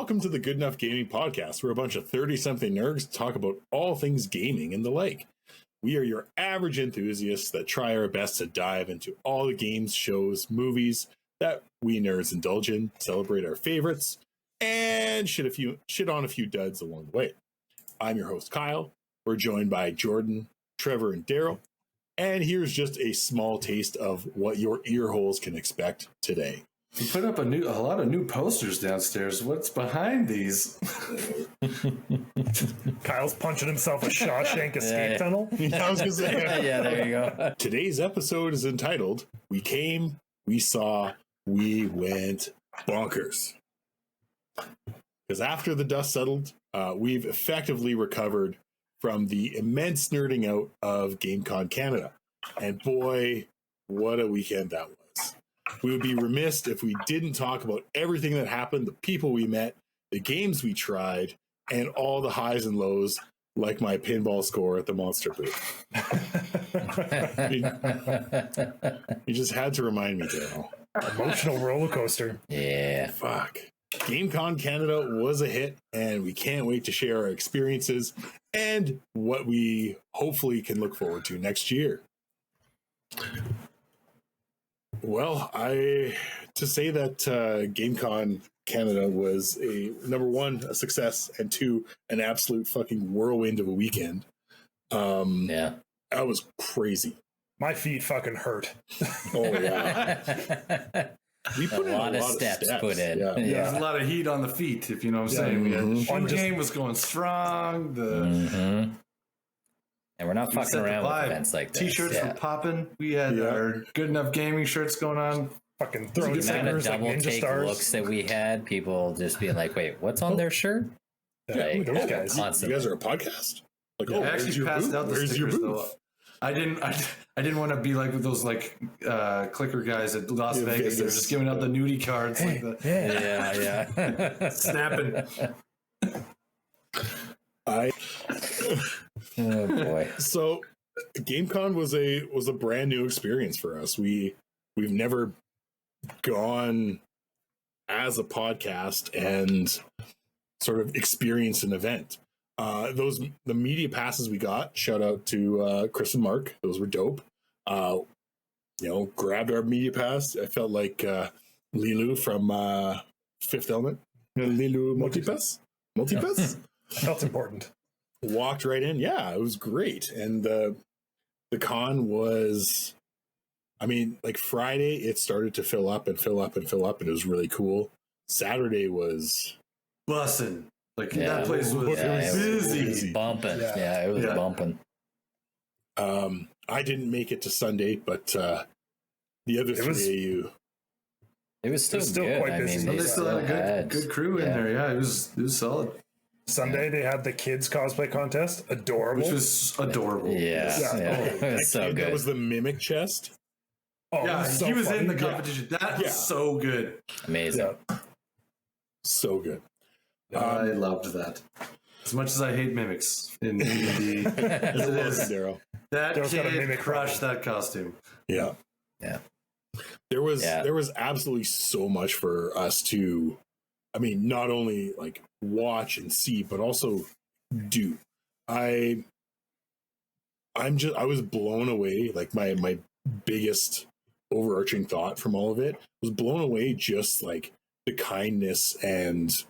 welcome to the Good Enough Gaming Podcast. We're a bunch of 30-something nerds talk about all things gaming and the like. We are your average enthusiasts that try our best to dive into all the games, shows, movies that we nerds indulge in, celebrate our favorites, and shit on a few duds along the way. I'm your host, Kyle. We're joined by Jordan, Trevor, and Daryl. And here's just a small taste of what your ear holes can expect today. You put up a lot of new posters downstairs. What's behind these? Kyle's punching himself a Shawshank escape tunnel. I was gonna say, yeah, there you go. Today's episode is entitled, We Came, We Saw, We Went Bonkers. Because after the dust settled, we've effectively recovered from the immense nerding out of GameCon Canada. And boy, what a weekend that was. We would be remiss if we didn't talk about everything that happened, the people we met, the games we tried, and all the highs and lows, like my pinball score at the Monster booth. You just had to remind me, Daryl. Emotional roller coaster. Yeah. Fuck. GameCon Canada was a hit, and we can't wait to share our experiences and what we hopefully can look forward to next year. Well, to say that GameCon Canada was number one, a success, and two, an absolute fucking whirlwind of a weekend. Yeah. That was crazy. My feet fucking hurt. Oh, yeah. We put a lot of steps put in. Yeah. There's a lot of heat on the feet, if you know what I'm saying. Mm-hmm. The shoe game was going strong. And we're not fucking around with events like this. T-shirts were popping. We had our Good Enough Gaming shirts going on. Fucking throwing the amount of fingers like double ninja take stars. looks that we had, people just being like, wait, what's on their shirt? Those guys. You guys are a podcast? Like, I actually passed out the where's your stickers, booth? though. I didn't want to be like with those clicker guys at Las Vegas. They're just giving out the nudie cards. Hey, like Yeah. snapping. Oh boy. So GameCon was a brand new experience for us. We've never gone as a podcast and sort of experienced an event. The media passes we got, shout out to Chris and Mark, those were dope. Grabbed our media pass. I felt like Lilu from Fifth Element. Lilu Multipass? That's important. Walked right in. Yeah, it was great. And the con was, Friday it started to fill up, and it was really cool. Saturday was Bussin'. That place was busy. It was bumping. Yeah, it was bumping. I didn't make it to Sunday, but the other three AU. It was still good. quite busy. They still had a good crew in there. Yeah, it was solid. Sunday they had the kids cosplay contest. Adorable. Which was adorable. Yeah. It was so good. That was the mimic chest. Oh, Yeah, so he was funny. in the competition. That was so good. Amazing. Yeah. So good. I loved that. As much as I hate mimics in D&D, as it is, Daryl. that Daryl's got a kid mimic crushed that costume. Yeah. There was absolutely so much for us to, not only watch and see, but also do. I was blown away. My biggest overarching thought from all of it was blown away, just the kindness and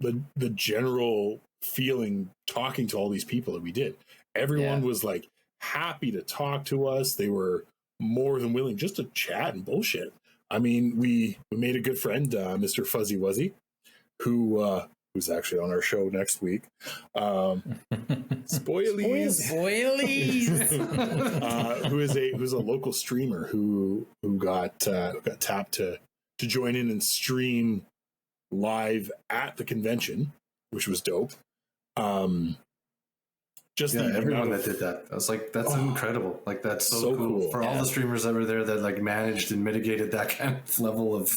the general feeling talking to all these people that we did. Everyone was happy to talk to us. They were more than willing just to chat and bullshit. We made a good friend, Mr. Fuzzy Wuzzy, who's actually on our show next week. Spoilies. Who's a local streamer who got tapped to join in and stream live at the convention, which was dope. Everyone that did that, I was like, that's incredible. That's so cool for all the streamers that were there that managed and mitigated that kind of level of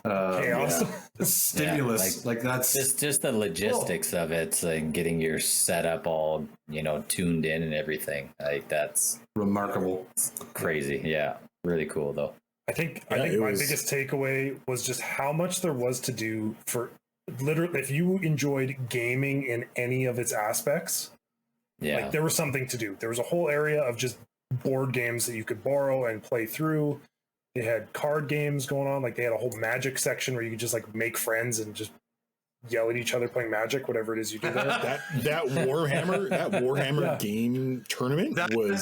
chaos, stimulus. That's just the logistics of it, getting your setup all tuned in and everything. That's remarkable. It's crazy. Yeah, really cool though. I think my biggest takeaway was just how much there was to do for literally, if you enjoyed gaming in any of its aspects, like there was something to do. There was a whole area of just board games that you could borrow and play through. They had card games going on. Like they had a whole Magic section where you could just like make friends and just yell at each other playing Magic, whatever it is you do there. that Warhammer game tournament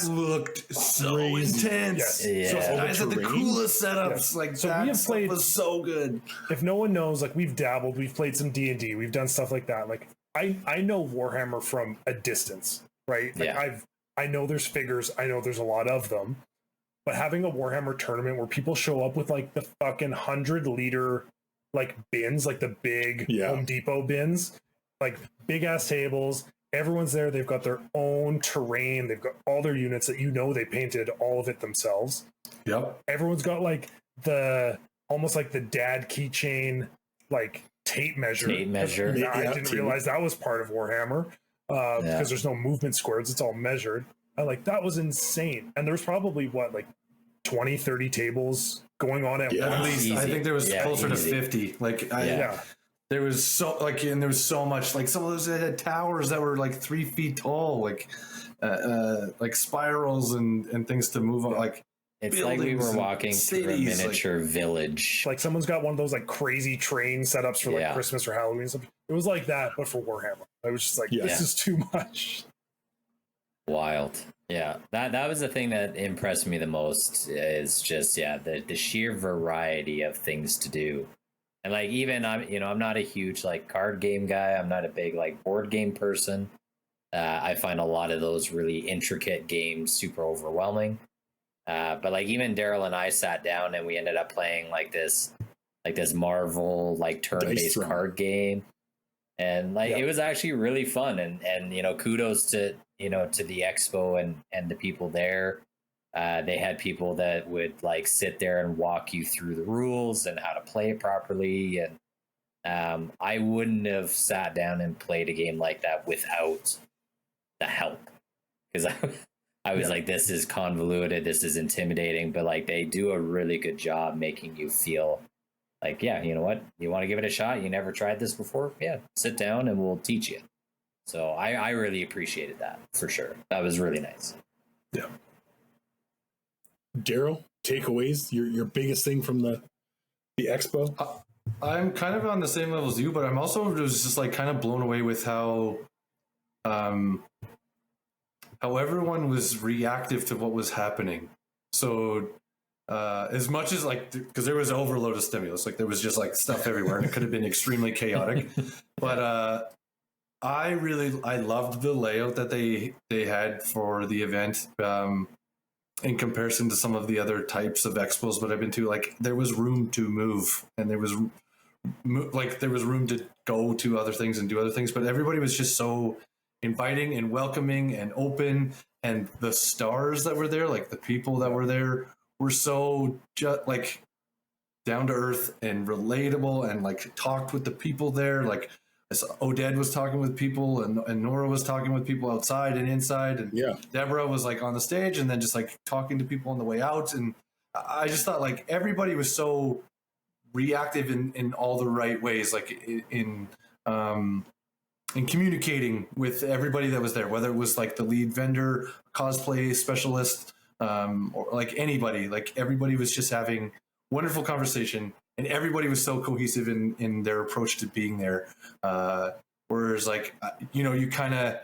looked so intense. Yes. So guys had the coolest setups. Like so we have played was so good. If no one knows, like we've dabbled, we've played some D&D, we've done stuff like that. Like I know Warhammer from a distance, right? Like I know there's figures, I know there's a lot of them, but having a Warhammer tournament where people show up with like the fucking 100-liter like bins, like the big Home Depot bins, like big ass tables, everyone's there, they've got their own terrain, they've got all their units that they painted all of it themselves. Everyone's got like the almost like the dad keychain like tape measure. I didn't realize that was part of Warhammer because there's no movement squares, it's all measured. That was insane. And there's probably like 20, 30 tables going on at once. I think there was closer to 50. There was so and there was so much, like some of those that had towers that were like 3 feet tall, like spirals and things to move on. Like it's like we were walking through a miniature village. Like someone's got one of those like crazy train setups for like Christmas or Halloween stuff. It was like that, but for Warhammer. I was just like, this is too much. Wild. Yeah, that was the thing that impressed me the most, is just the sheer variety of things to do. And like even I'm not a huge like card game guy, I'm not a big like board game person. I find a lot of those really intricate games super overwhelming. But like even Daryl and I sat down and we ended up playing like this Marvel like turn-based card game, and like it was actually really fun. And kudos to to the expo and the people there. They had people that would like sit there and walk you through the rules and how to play it properly. And I wouldn't have sat down and played a game like that without the help, because I was like, this is convoluted, this is intimidating, but like they do a really good job making you feel like, you know what, you want to give it a shot, you never tried this before, sit down and we'll teach you. So I really appreciated that, for sure. That was really nice. Yeah. Daryl, takeaways, your biggest thing from the expo? I'm kind of on the same level as you, but I'm also just like kind of blown away with how everyone was reactive to what was happening. So as much as like, because there was an overload of stimulus, like there was just like stuff everywhere and it could have been extremely chaotic, but I loved the layout that they had for the event in comparison to some of the other types of expos that I've been to. Like there was room to move, and there was room to go to other things and do other things, but everybody was just so inviting and welcoming and open. And the stars that were there, like the people that were there, were so just like down to earth and relatable, and like talked with the people there. Like Oded was talking with people, and Nora was talking with people outside and inside, and Deborah was like on the stage and then just like talking to people on the way out. And I just thought like everybody was so reactive in all the right ways, like in communicating with everybody that was there, whether it was like the lead vendor, cosplay specialist, or like anybody. Like everybody was just having wonderful conversation, and everybody was so cohesive in their approach to being there. Whereas like, you kind of,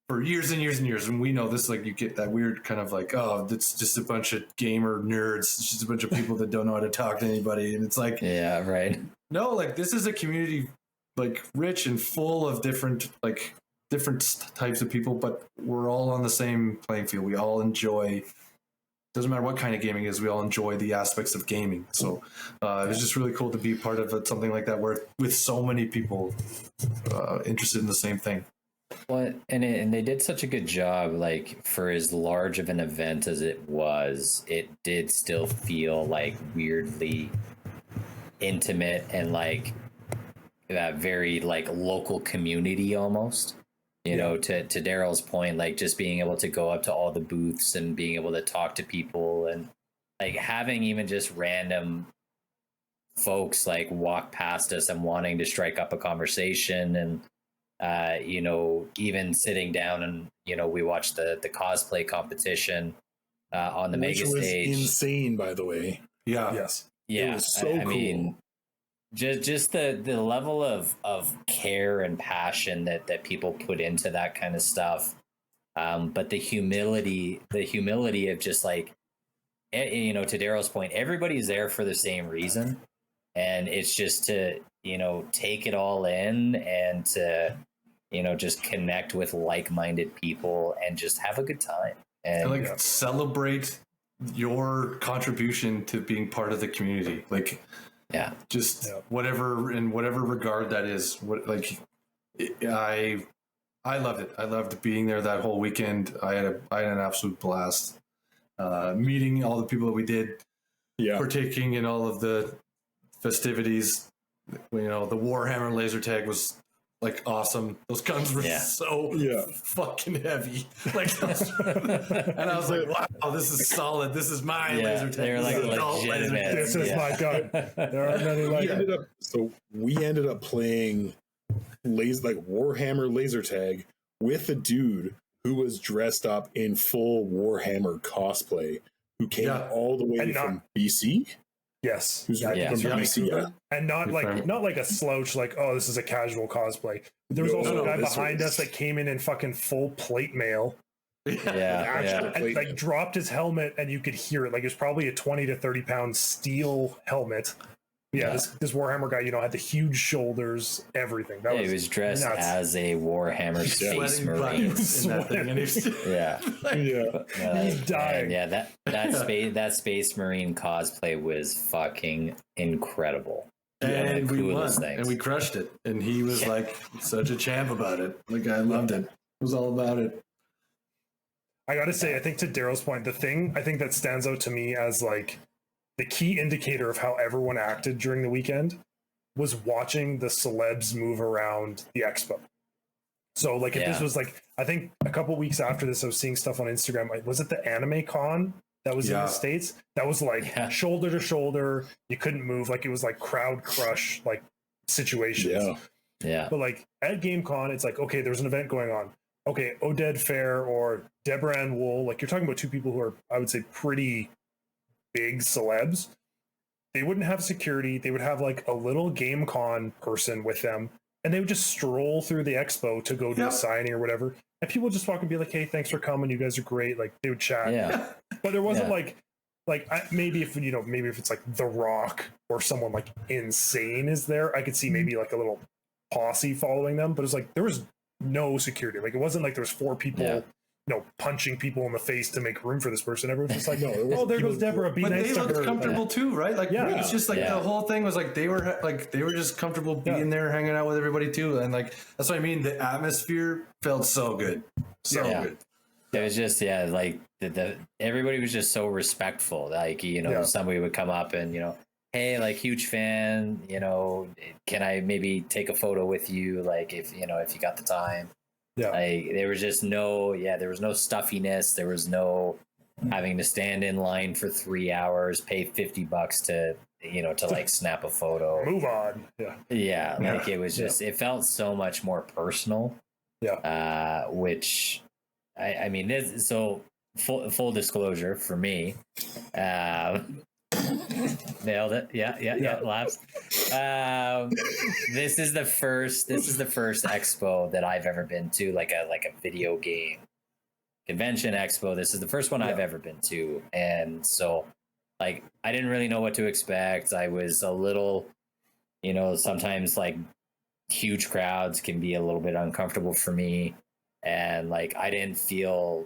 for years and years and years, and we know this, like you get that weird kind of like, oh, it's just a bunch of gamer nerds. It's just a bunch of people that don't know how to talk to anybody. And it's like, yeah, right. No, like this is a community like rich and full of different types of people, but we're all on the same playing field. We all enjoy, doesn't matter what kind of gaming it is, we all enjoy the aspects of gaming. So it was just really cool to be part of something like that, where with so many people interested in the same thing. Well, and they did such a good job, like for as large of an event as it was, it did still feel like weirdly intimate and like that very like local community almost. You know, to Daryl's point, like just being able to go up to all the booths and being able to talk to people, and like having even just random folks like walk past us and wanting to strike up a conversation, and you know, even sitting down and, you know, we watched the cosplay competition on the Which mega was stage. insane, by the way. Yeah. Yes. Yeah, It was so I cool. mean, just the level of care and passion that people put into that kind of stuff, but the humility of just like, you know, to Daryl's point, everybody's there for the same reason, and it's just to, you know, take it all in and to, you know, just connect with like-minded people and just have a good time and like celebrate your contribution to being part of the community. Like, yeah, just whatever, in whatever regard that is. What, like, I loved it. I loved being there that whole weekend. I had an absolute blast. Meeting all the people that we did, partaking in all of the festivities. You know, the Warhammer laser tag was like awesome. Those guns were so fucking heavy. Like, and I was like, wow, this is solid. This is my laser tag. They're like legitimate. This is my gun. There are many like we ended up playing Warhammer laser tag with a dude who was dressed up in full Warhammer cosplay, who came all the way from BC. Yes. Who's from BC, and not like a slouch, like, oh, this is a casual cosplay. There was also a guy behind us that came in fucking full plate mail. And, like, dropped his helmet, and you could hear it. Like, it was probably a 20 to 30 pound steel helmet. This Warhammer guy, you know, had the huge shoulders, everything. That he was dressed as a Warhammer Space Marine. He's dying. And that Space Marine cosplay was fucking incredible. And we won, and we crushed it. And he was like such a champ about it. Like, I loved it. It was all about it. I gotta say, I think to Daryl's point, the thing I think that stands out to me as like the key indicator of how everyone acted during the weekend was watching the celebs move around the expo. So like, if this was like, I think a couple weeks after this, I was seeing stuff on Instagram. Like, was it the Anime Con that was in the States? That was like shoulder to shoulder. You couldn't move. Like, it was like crowd crush, like situations. But like at GameCon, it's like, okay, there's an event going on. Okay, Oded Fair or Deborah Ann Wool, like, you're talking about two people who are, I would say, pretty big celebs. They wouldn't have security. They would have like a little GameCon person with them, and they would just stroll through the expo to go to a signing or whatever. And people would just walk and be like, "Hey, thanks for coming. You guys are great." Like, they would chat. But there wasn't maybe if it's like The Rock or someone like insane is there, I could see maybe like a little posse following them. But it's like there was no security. Like, it wasn't like there was four people punching people in the face to make room for this person. Everyone's just like, oh, there goes Deborah. Be nice to her. But they looked comfortable too, right? Like, it's just like the whole thing was like they were just comfortable being there, hanging out with everybody too, and like that's what I mean. The atmosphere felt so good, good. It was just like the everybody was just so respectful. Like, you know, somebody would come up and, you know, hey, like, huge fan, you know, can I maybe take a photo with you? Like, if you got the time. Like, there was just there was no stuffiness. There was no having to stand in line for 3 hours, pay $50 to like snap a photo. Move on. Like, it was just, it felt so much more personal. Which I mean, this, so full disclosure for me, nailed it. Laughs. This is the first expo that I've ever been to, like a video game convention expo. This is the first one I've ever been to, and so like I didn't really know what to expect. I was a little, you know, sometimes like huge crowds can be a little bit uncomfortable for me, and like I didn't feel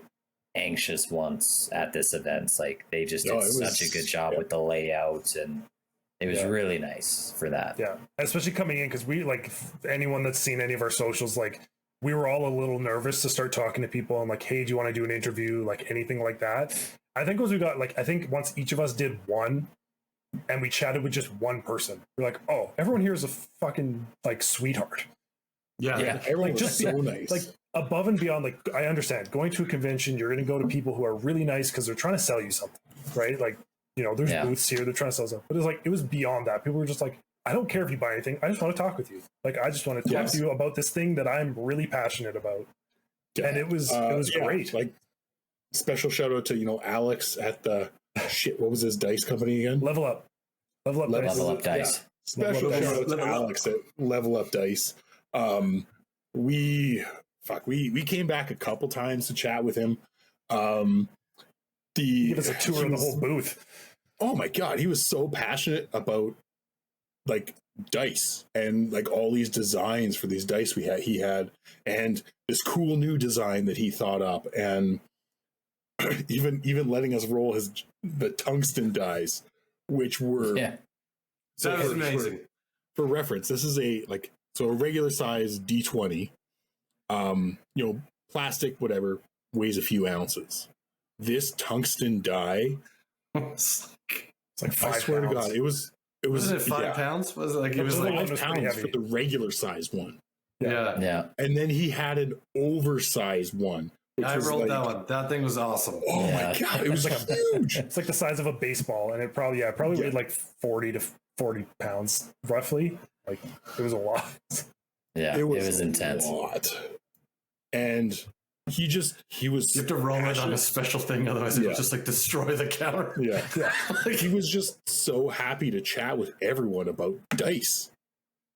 anxious once at this event. Like, they just did such a good job with the layout, and it was really nice for that. Especially coming in, because we, like, anyone that's seen any of our socials, like, we were all a little nervous to start talking to people and like, hey, do you want to do an interview, like anything like that. I think once each of us did one and we chatted with just one person, we're like, oh, everyone here is a fucking like sweetheart. Everyone was just so nice. Like, above and beyond, like, I understand going to a convention, you're going to go to people who are really nice because they're trying to sell you something, right? Like, you know, there's booths here, they're trying to sell stuff. But it was beyond that. People were just like, I don't care if you buy anything. I just want to talk with you. Like, I just want to talk to you about this thing that I'm really passionate about. Yeah. And it was great. Like, special shout out to, you know, Alex at the what was his dice company again? Level Up Dice. Yeah. Special shout out to Alex at Level Up Dice. We came back a couple times to chat with him. Give us a tour of the whole booth. Oh my god, he was so passionate about like dice and like all these designs for these dice he had and this cool new design that he thought up, and even letting us roll the tungsten dice, which were that was amazing. For reference, this is a regular size D20, you know, plastic, whatever, weighs a few ounces. This tungsten die, it's like 5 I swear pounds. to God, it was it 5 pounds? Was it like it was like 5 pounds for the regular sized one? Yeah. And then he had an oversized one. I rolled that one. That thing was awesome. Oh my god, it was like huge. It's like the size of a baseball, and it probably weighed like 40 pounds roughly. Like, it was a lot. Yeah, it was intense. A lot. And he was. You have to roll it on a special thing, otherwise it would just like destroy the counter. Yeah. Like, he was just so happy to chat with everyone about dice.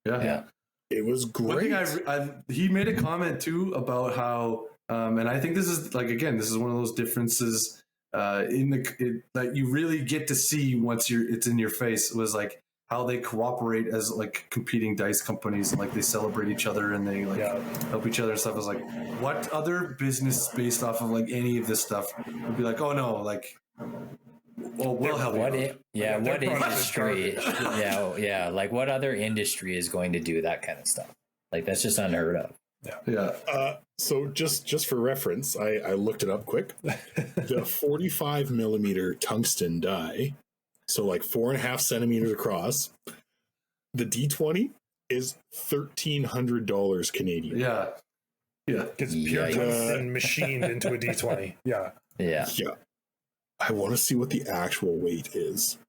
Yeah. It was great. One thing he made a comment too about how, and I think this is like, again, this is one of those differences that you really get to see once it's in your face, was like how they cooperate as like competing dice companies, and like they celebrate each other and they like help each other and stuff. I was like, what other business based off of like any of this stuff would be like, oh no, like, well, we'll help you. What industry? Like, what other industry is going to do that kind of stuff? Like, that's just unheard of. So just for reference, I looked it up quick. The 45 millimeter tungsten die, so like 4.5 centimeters across, the D20 is $1,300 Canadian. Yeah. It's pure tungsten machined into a D20. Yeah. I want to see what the actual weight is.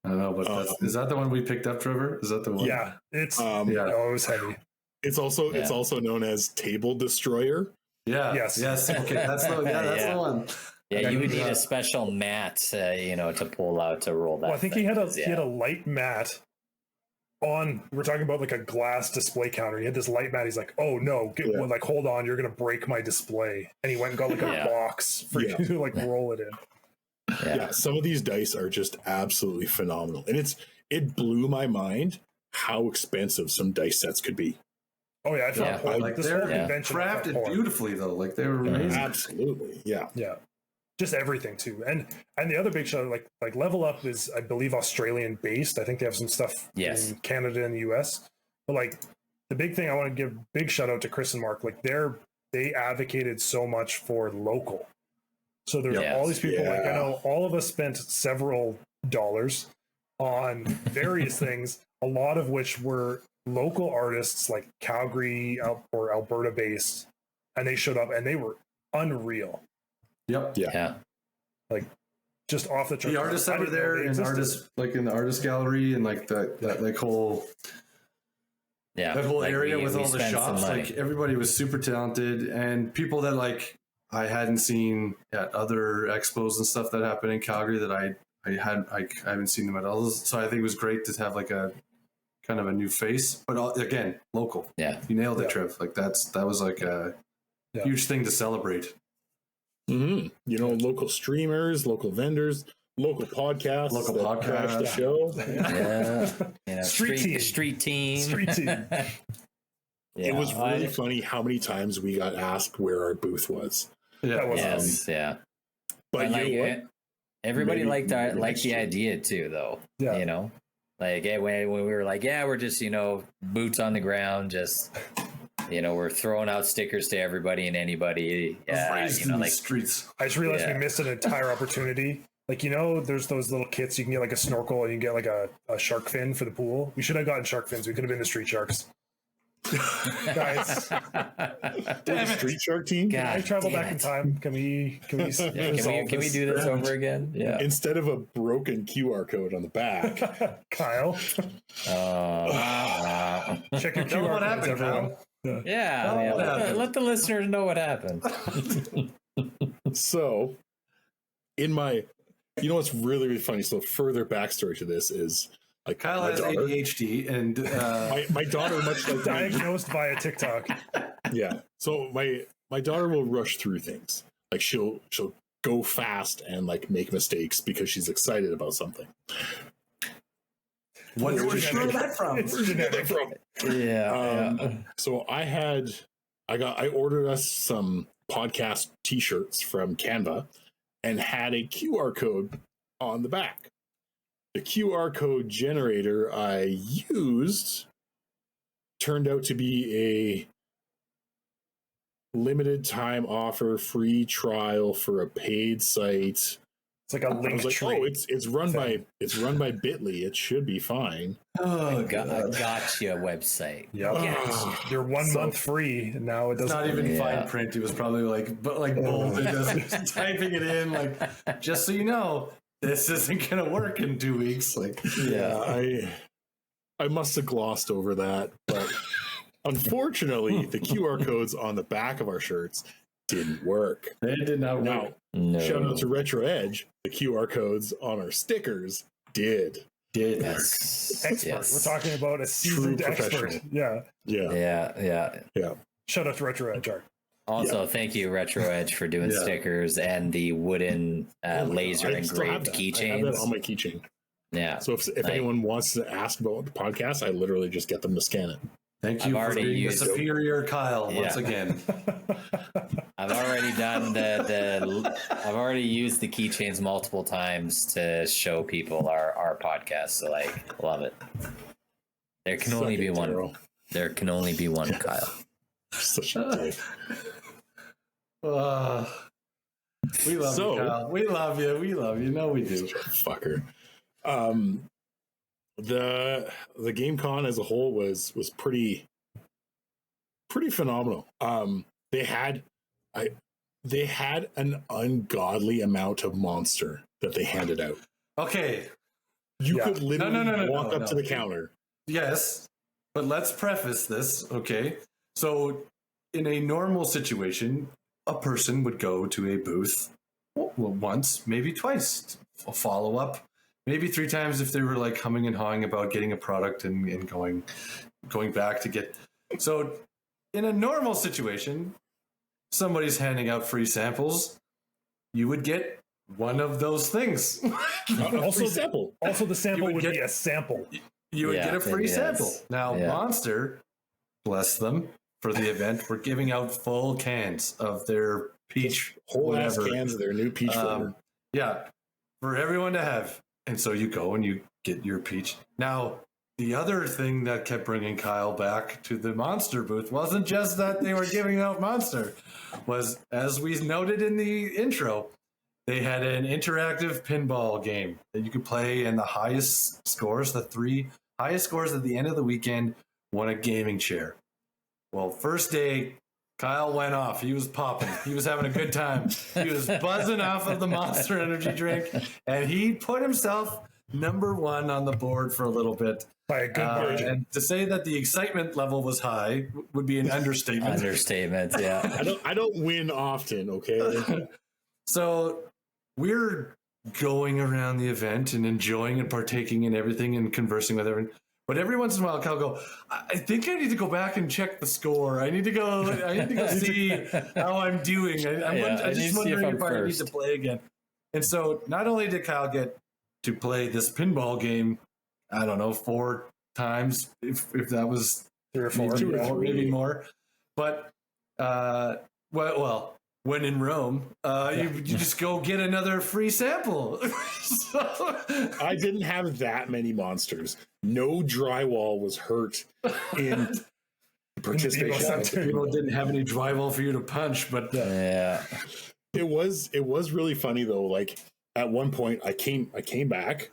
I don't know, but is that the one we picked up, Trevor? Is that the one? Yeah, it's it was heavy. It's also known as Table Destroyer. Yeah. Yes. Okay, that's the one. Yeah, you would need a special mat, to pull out to roll that. Well, I think he had a light mat on. We're talking about like a glass display counter. He had this light mat. He's like, "Oh no, like hold on, you're gonna break my display." And he went and got like a box for you to like roll it in. Yeah, some of these dice are just absolutely phenomenal, and it blew my mind how expensive some dice sets could be. Oh yeah, I felt like they're crafted beautifully though. Like they were amazing. Absolutely, yeah. Just everything too, and the other big show, like Level Up is, I believe, Australian based. I think they have some stuff in Canada and the US. But like the big thing, I want to give big shout out to Chris and Mark. Like they advocated so much for local. So there's all these people. Like, I know all of us spent several dollars on various things, a lot of which were local artists like Calgary or Alberta based, and they showed up and they were unreal. Yep. Yeah. Like, just off the chart. The artists that were there, and artists like in the artist gallery, and like that like whole that whole area with all the shops. Like, everybody was super talented, and people that like I hadn't seen at other expos and stuff that happened in Calgary that I haven't seen them at all. So I think it was great to have like a kind of a new face, but again, local. Yeah, you nailed it, Trev. Like that was like a huge thing to celebrate. Mm-hmm. You know, local streamers, local vendors, local podcasts, crash the show. Street team. It was really funny how many times we got asked where our booth was. That was But you know what? Everybody liked the idea too, though. Yeah. You know, like when we were like, we're just boots on the ground, just we're throwing out stickers to everybody and anybody. Like streets. I just realized we missed an entire opportunity. Like, there's those little kits you can get, like a snorkel, and you can get like a shark fin for the pool. We should have gotten shark fins. We could have been the street sharks. Guys, We're the Street Shark team. can I God travel damn back in it. time? Can we Yeah, resolve can we do this over again? Yeah. Instead of a broken QR code on the back, Kyle, check your Tell them what QR codes, happened, everyone. Kyle. Yeah, let the listeners know what happened. so in my, you know what's really, really funny? So further backstory to this is like Kyle my has daughter, ADHD, and my daughter, much like Diagnosed via TikTok. yeah. So my daughter will rush through things. Like she'll go fast and like make mistakes because she's excited about something. wonder where she genetic. got that from. It's genetic. Yeah. So I ordered us some podcast t-shirts from Canva and had a QR code on the back. The QR code generator I used turned out to be a limited time offer, free trial for a paid site. It's like a I link was like, tree. oh, it's run by Bitly. It should be fine. Oh, Gotcha website. Yep. Gotcha. You're 1 month free, and now it It's doesn't. not even Yeah. fine print. He was probably like, bolded, just typing it in, like, just so you know, this isn't gonna work in 2 weeks. Like, Yeah, I must have glossed over that, but unfortunately, the QR codes on the back of our shirts didn't work. they did not Now, work. No. shout out to Retro Edge, the QR codes on our stickers did. Did Yes. Expert. Yes. We're talking about a seasoned expert. professional. Yeah. Yeah. Shout out to Retro Edge Art. Also, thank you, Retro Edge, for doing Yeah. stickers and the wooden Oh my laser God, I still have engraved that. I have that on keychains. my keychain. Yeah. So if Like- anyone wants to ask about the podcast, I literally just get them to scan it. Thank I've you for already being the used- superior Kyle once Yeah. again. I've already done I've already used the keychains multiple times to show people our podcast. So like, love it. There can only Suck be it, one. Daryl. There can only be one Kyle. Such a dick. We love So- you, Kyle. We love you. We love you. No, we do. Fucker. The GameCon as a whole was pretty phenomenal. They had an ungodly amount of monster that they handed out. Okay. You Yeah. could literally No, walk up no. to the counter. Yes, but let's preface this, okay? So, in a normal situation, a person would go to a booth once, maybe twice, follow up, maybe 3 times if they were like humming and hawing about getting a product and going back to get. So, in a normal situation, somebody's handing out free samples. You would get one of those things. Also, Free sample. Also, the sample would would get- be a sample. You would Yeah, get a free yes. sample. Now, Yeah. Monster, bless them, for the event, we're giving out full cans of their peach, Whole ass whatever. cans of their new peach flavor. Yeah, for everyone to have. And so you go and you get your peach. Now, the other thing that kept bringing Kyle back to the Monster booth wasn't just that they were giving out Monster, was, as we noted in the intro, they had an interactive pinball game that you could play, and the highest scores, the 3 highest scores at the end of the weekend, won a gaming chair. Well, first day, Kyle went off. He was popping. He was having a good time. He was buzzing off of the Monster Energy drink, and he put himself number 1 on the board for a little bit. By a good margin. And to say that the excitement level was high would be an understatement. Understatement. Yeah. I don't win often, okay? So we're going around the event and enjoying and partaking in everything and conversing with everyone. But every once in a while, Kyle go, I think I need to go back and check the score. I need to go see how I'm doing. I'm I need to just see if wondering I'm if I need first. to play again. And so not only did Kyle get to play this pinball game, I don't know, 4 times, if that was 3 or 4. Two or yeah. three. maybe more. But well, when in Rome, you just go get another free sample. So- I didn't have that many monsters. No drywall was hurt in participation. center. People didn't have any drywall for you to punch, but Yeah. It was really funny though. Like at one point, I came back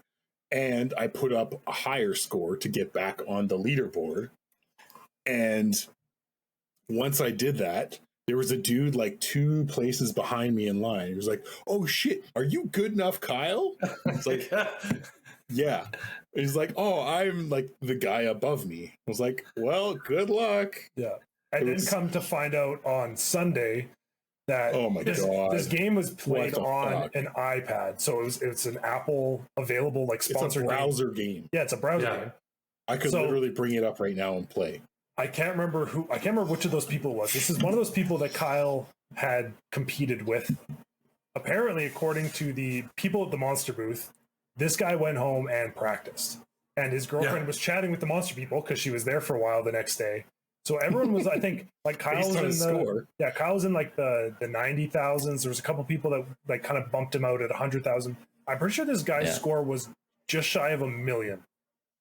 and I put up a higher score to get back on the leaderboard. And once I did that, there was a dude like 2 places behind me in line. He was like, "Oh shit, are you good enough, Kyle?" It's like, yeah. He's like, "Oh, I'm like the guy above me." I was like, "Well, good luck." Yeah. And then come to find out on Sunday that Oh my God. this game was played What the on fuck? an iPad. So it's an Apple available like It's a sponsored browser game. Yeah, it's a browser Yeah. game. I could So- literally bring it up right now and play. I can't remember which of those people it was. This is one of those people that Kyle had competed with. Apparently, according to the people at the Monster booth, this guy went home and practiced. And his girlfriend was chatting with the Monster people because she was there for a while the next day. So everyone was, I think, like Kyle Based was on in his the score. yeah, Kyle was in like the 90,000s. There was a couple people that like kind of bumped him out at 100,000. I'm pretty sure this guy's score was just shy of 1 million.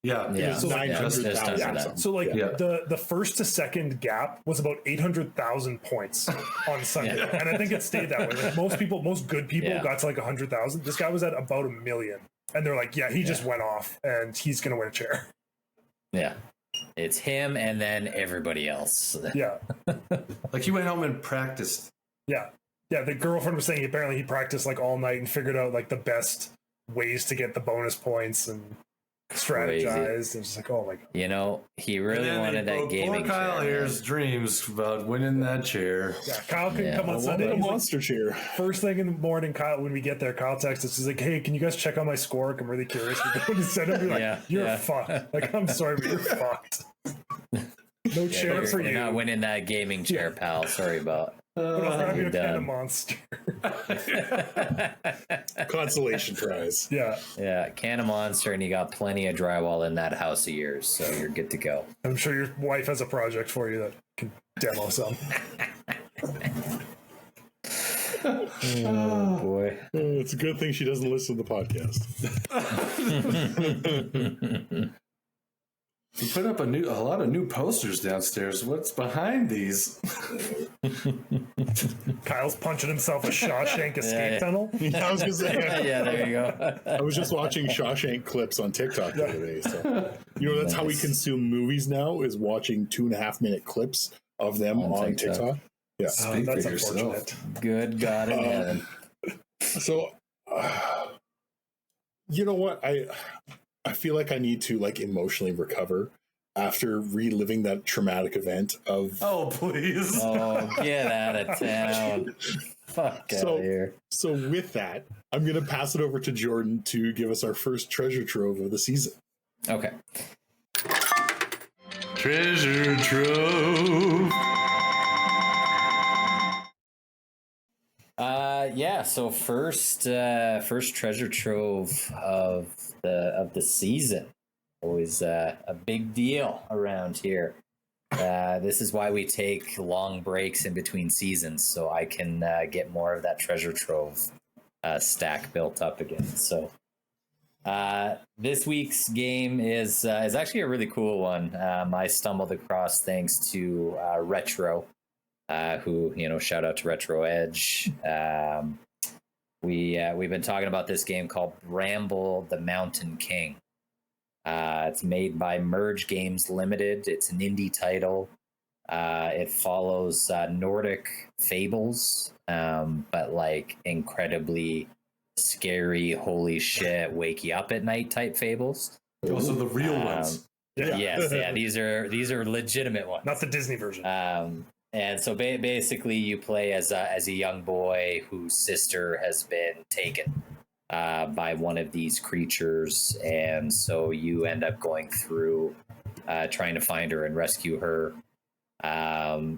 Yeah. Yeah, So, like, just under 900,000. that. So like Yeah. the first to second gap was about 800,000 points on Sunday, Yeah. and I think it stayed that way. Like most good people Yeah. got to like 100,000. This guy was at about 1 million, and they're like, yeah, he just went off, and he's gonna win a chair. Yeah. It's him and then everybody else. Yeah, Like he went home and practiced. yeah. The girlfriend was saying apparently he practiced like all night and figured out like the best ways to get the bonus points and strategized. And just like, oh my god. You know, he And really then wanted that poor gaming Kyle chair, here's dreams about winning that chair. Yeah, Kyle couldn't Yeah. come on I Sunday. wanted a He's like, monster chair. first thing in the morning, Kyle, when we get there, Kyle texts us. He's like, "Hey, can you guys check on my score? I'm really curious." We're going to send him. Be like, Yeah, "You're yeah. fucked." Like, I'm sorry, but you're fucked. No chair You're, for you're you. not winning that gaming chair, pal. Sorry about. But I'll grab you you're a can of done. Monster. Consolation prize. Yeah, Yeah, can of Monster, and you got plenty of drywall in that house of yours, so you're good to go. I'm sure your wife has a project for you that can demo some. Oh boy. It's a good thing she doesn't listen to the podcast. You put up a lot of new posters downstairs. What's behind these? Kyle's punching himself a Shawshank escape yeah. tunnel. I was gonna say, Yeah, there you go. I was just watching Shawshank clips on TikTok the other day. So, that's how we Nice. consume movies now, is watching 2.5-minute clips of them On on TikTok. TikTok. Yeah. Speak That's for yourself. unfortunate. Good God in heaven. So, you know what? I feel like I need to like emotionally recover after reliving that traumatic event of. Oh, please. Oh, get out of town. Fuck out So- of here. So with that, I'm going to pass it over to Jordan to give us our first treasure trove of the season. Okay. Treasure trove. So first treasure trove of the season. Always a big deal around here. This is why we take long breaks in between seasons, so I can get more of that treasure trove stack built up again. So this week's game is actually a really cool one. I stumbled across thanks to Retro, who, shout out to Retro Edge. We've been talking about this game called Bramble the Mountain King. It's made by Merge Games Limited. It's an indie title. It follows Nordic fables, but like incredibly scary, holy shit, wake you up at night type fables. Also the real ones. Yes, these are legitimate ones. Not the Disney version. And so basically, you play as a young boy whose sister has been taken by one of these creatures, and so you end up going through trying to find her and rescue her.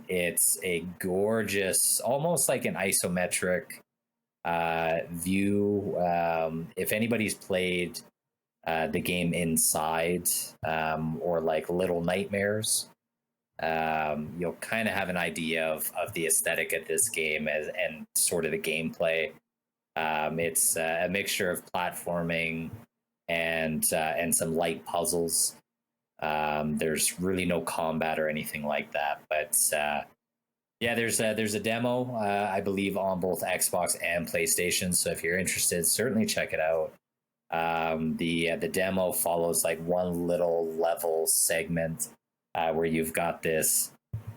It's a gorgeous, almost like an isometric view. If anybody's played the game Inside or like Little Nightmares, you'll kind of have an idea of the aesthetic of this game and sort of the gameplay. It's a mixture of platforming and some light puzzles. There's really no combat or anything like that, but there's a demo, I believe, on both Xbox and PlayStation. So if you're interested, certainly check it out. The demo follows like one little level segment where you've got this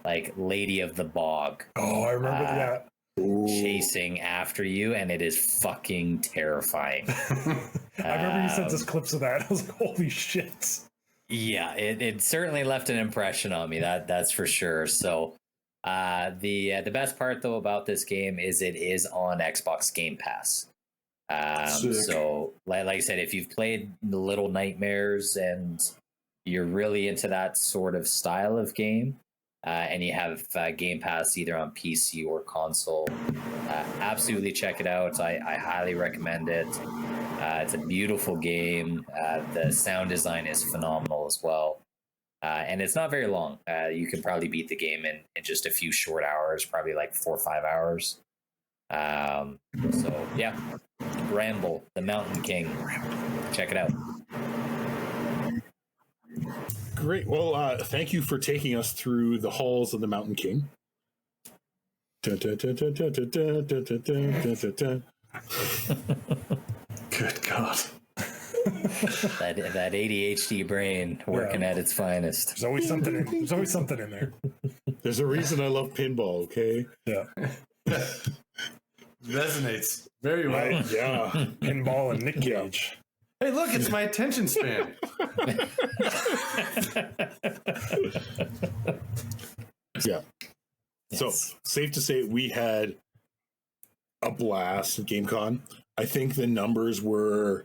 like lady of the bog. Oh, I remember that. Chasing after you, and it is fucking terrifying. I remember you sent us clips of that. I was like, holy shit. Yeah, it certainly left an impression on me. That's for sure. So the best part though about this game is it is on Xbox Game Pass. So like I said, if you've played the Little Nightmares and you're really into that sort of style of game, and you have Game Pass either on PC or console, absolutely check it out. I highly recommend it. It's a beautiful game. The sound design is phenomenal as well. And it's not very long. You can probably beat the game in just a few short hours, probably like 4 or 5 hours. So yeah, Ramble, the Mountain King. Check it out. Great. Well, thank you for taking us through the halls of the Mountain King. Good God. that ADHD brain working at its finest. There's always something in there. There's a reason I love pinball, okay? Yeah. Resonates very well. Right? Yeah. Pinball and Nick Cage. Hey, look, it's my attention span. Yeah. Yes. So, safe to say we had a blast at GameCon. I think the numbers were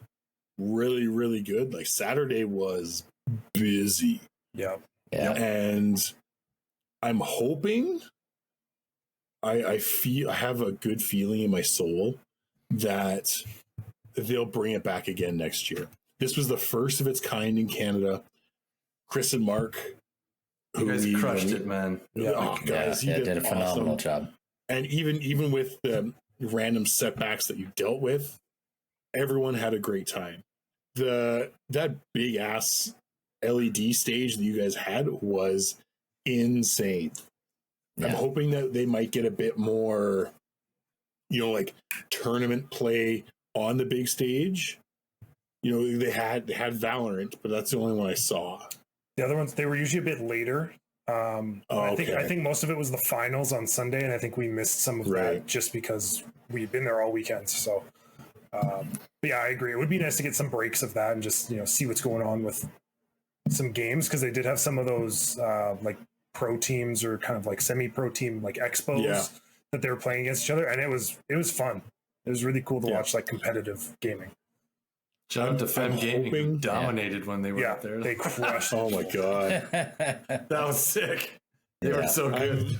really, really good. Like Saturday was busy. Yeah. Yeah. And I'm hoping I have a good feeling in my soul that they'll bring it back again next year. This was the first of its kind in Canada. Chris and Mark, You guys crushed it, man. Oh, guys, you did a phenomenal awesome job. And even with the random setbacks that you dealt with, everyone had a great time. That big ass LED stage that you guys had was insane. Yeah. I'm hoping that they might get a bit more, like tournament play on the big stage. They had Valorant, but that's the only one I saw. The other ones, they were usually a bit later. I think most of it was the finals on Sunday, and I think we missed some of that just because we've been there all weekend. So, but yeah, I agree. It would be nice to get some breaks of that and just see what's going on with some games, because they did have some of those like pro teams or kind of like semi-pro team like expos that they were playing against each other, and it was fun. It was really cool to watch like competitive gaming. Shout out to Fem Gaming, dominated when they were up there. They crushed. Oh my god, that was sick. They were so good.